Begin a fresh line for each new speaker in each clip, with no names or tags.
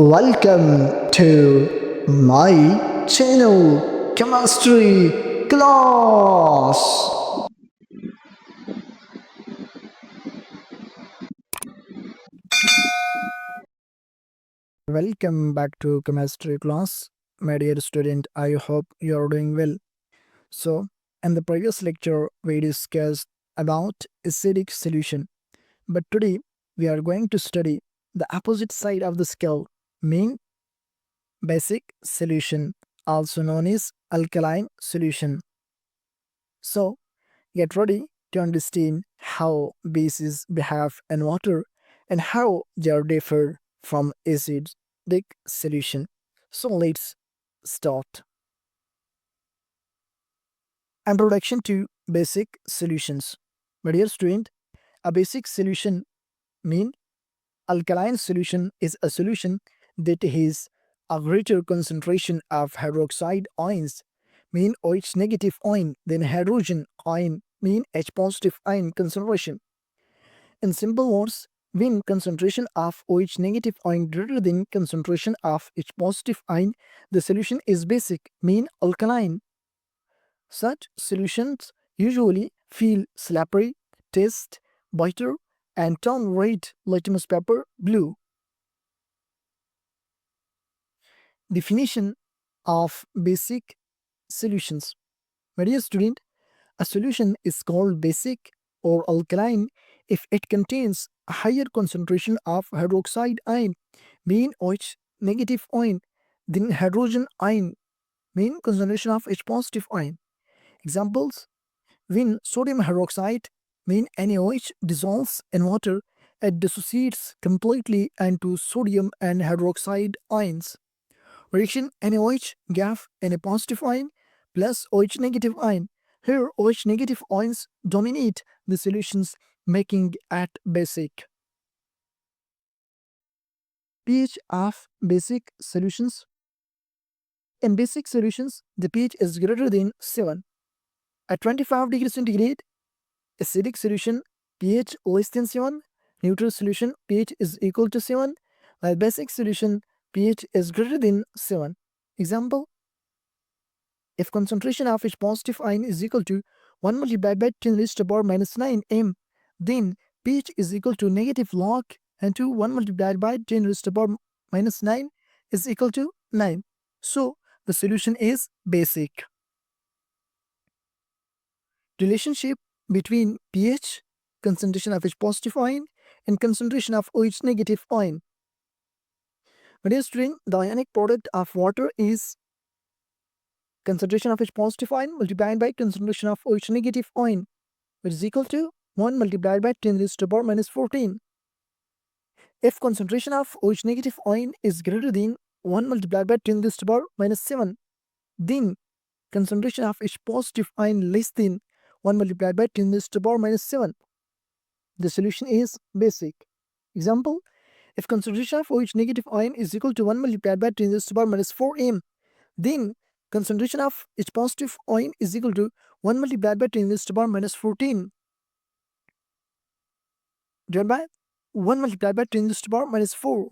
Welcome to my channel Chemistry Class. Welcome back to Chemistry Class. My dear student, I hope you are doing well. So, in the previous lecture, we discussed about acidic solution. But today, we are going to study the opposite side of the scale, mean basic solution, also known as alkaline solution. So, get ready to understand how bases behave in water and how they are differ from acidic solution. So let's start. Introduction to basic solutions. My dear student, a basic solution mean alkaline solution is a solution that has a greater concentration of hydroxide ions, mean OH negative ion, than hydrogen ion, mean H positive ion concentration. In simple words, when concentration of OH negative ion greater than concentration of H positive ion, the solution is basic, mean alkaline. Such solutions usually feel slippery, taste bitter, and turn red litmus paper blue. Definition of basic solutions. My dear student, a solution is called basic or alkaline if it contains a higher concentration of hydroxide ion, mean OH negative ion, than hydrogen ion, mean concentration of H positive ion. Examples: when sodium hydroxide, mean NaOH, dissolves in water, it dissociates completely into sodium and hydroxide ions. Reaction NaOH gave Na positive ion plus OH negative ion. Here OH negative ions dominate the solutions, making it basic. pH of basic solutions. In basic solutions, the pH is greater than 7. At 25 degrees centigrade, acidic solution pH less than 7, neutral solution pH is equal to 7, while basic solution pH is greater than 7. Example: if concentration of H positive ion is equal to 1 multiplied by 10 raised to the power minus 9 m, then pH is equal to negative log into 1 multiplied by 10 raised to the power minus 9 is equal to 9. So the solution is basic. Relationship between pH, concentration of H positive ion, and concentration of OH negative ion. My dear student, the ionic product of water is concentration of H positive ion multiplied by concentration of OH negative ion, which is equal to 1 multiplied by 10 raised to the power minus 14. If concentration of OH negative ion is greater than 1 multiplied by 10 raised to the power minus 7, then concentration of H positive ion less than 1 multiplied by 10 raised to the power minus 7. The solution is basic. Example: if concentration of OH negative ion is equal to 1 multiplied by 10 raised to the power minus 4 m, then concentration of H positive ion is equal to 1 multiplied by 10 raised to the power minus 14 divided by 1 multiplied by 10 raised to the power minus 4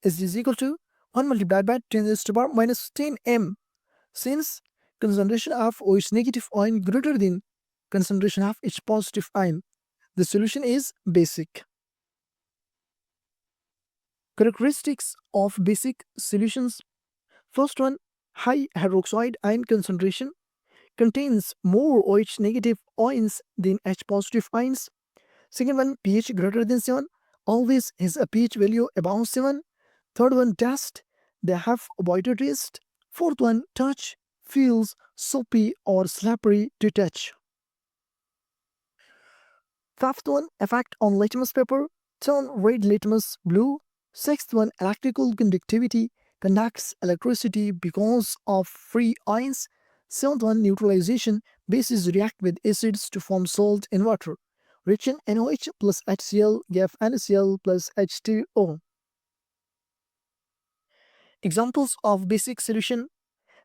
is equal to 1 multiplied by 10 raised to the power minus 10 m. Since concentration of OH negative ion greater than concentration of H positive ion, the solution is basic. Characteristics of basic solutions. First one, high hydroxide ion concentration, contains more OH negative ions than H positive ions. Second one, pH greater than 7, always has a pH value above 7. Third one, taste, they have a bitter taste. Fourth one, touch, feels soapy or slippery to touch. Fifth one, effect on litmus paper, turn red litmus blue. Sixth one, electrical conductivity, conducts electricity because of free ions. Seventh one, neutralization, bases react with acids to form salt in water. Reaction NaOH plus HCl give NaCl plus H2O. Examples of basic solution.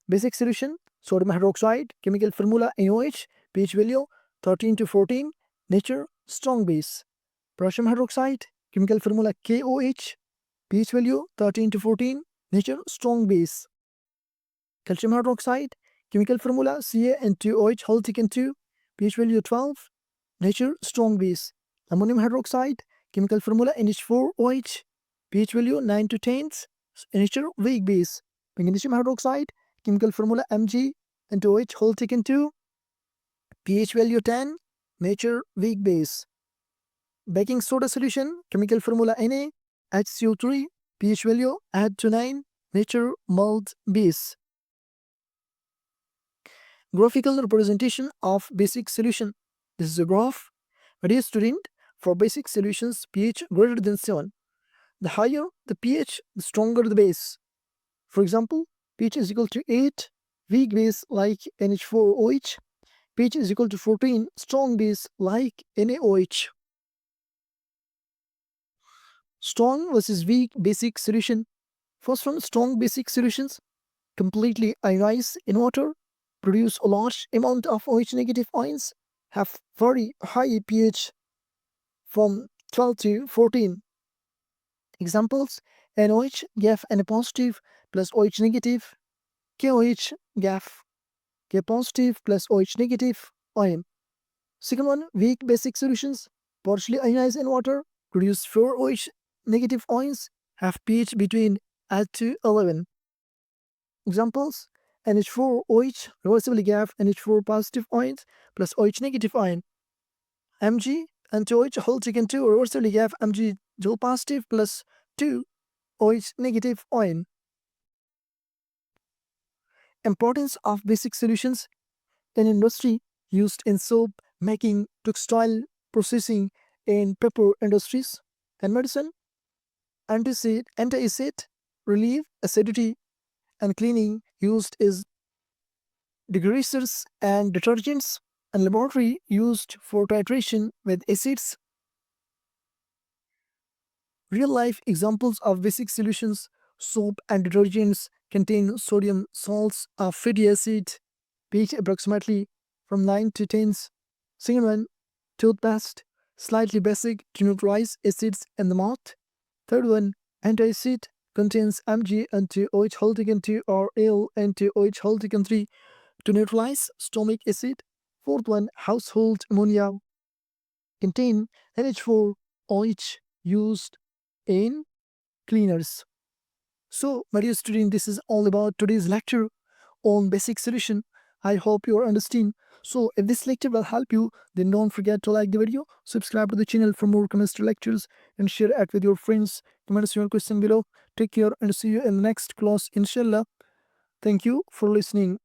Basic solution, sodium hydroxide, chemical formula NaOH, pH value 13 to 14, nature strong base. Potassium hydroxide, chemical formula KOH, pH value 13 to 14, nature strong base. Calcium hydroxide, chemical formula CaN2OH whole thickened 2, pH value 12, nature strong base. Ammonium hydroxide, chemical formula NH4OH, pH value 9 to 10, nature weak base. Magnesium hydroxide, chemical formula MgN2OH whole thickened 2, pH value 10, nature weak base. Baking soda solution, chemical formula NaHCO3, pH value add to 9, nature mild base. Graphical representation of basic solution. This is a graph. Dear student, for basic solutions pH greater than 7, the higher the pH, the stronger the base. For example, pH is equal to 8, weak base like NH4OH. pH is equal to 14, strong base like NaOH. Strong versus weak basic solution. First one, strong basic solutions completely ionize in water, produce a large amount of OH negative ions, have very high pH from 12 to 14. Examples: NOH GAF Na positive plus OH negative, KOH GAF K positive plus OH negative ion. Second one, weak basic solutions partially ionize in water, produce 4 OH negative ions, have pH between 8 to 11. Examples: NH4OH reversibly GAF NH4 positive ions plus OH negative ion. Mg and 2OH whole thickened 2 reversibly GAF Mg dual positive plus 2 OH negative ion. Importance of basic solutions in industry, used in soap making, textile processing, in paper industries, and medicine. Antacid relieve acidity and cleaning, used as degreasers and detergents, and laboratory used for titration with acids. Real life examples of basic solutions: soap and detergents contain sodium salts of fatty acid, pH approximately from 9 to 10. Second one, toothpaste, slightly basic to neutralize acids in the mouth. Third one, antacid, contains Mg and 2OH whole thickened 2 or Al and 2OH whole thickened 3 to neutralize stomach acid. Fourth one, household ammonia, contain NH4OH used in cleaners. So, my dear student, this is all about today's lecture on basic solution. I hope you are understanding. So, if this lecture will help you, then don't forget to like the video, subscribe to the channel for more chemistry lectures, and share it with your friends. Comment your question below. Take care and see you in the next class, inshallah. Thank you for listening.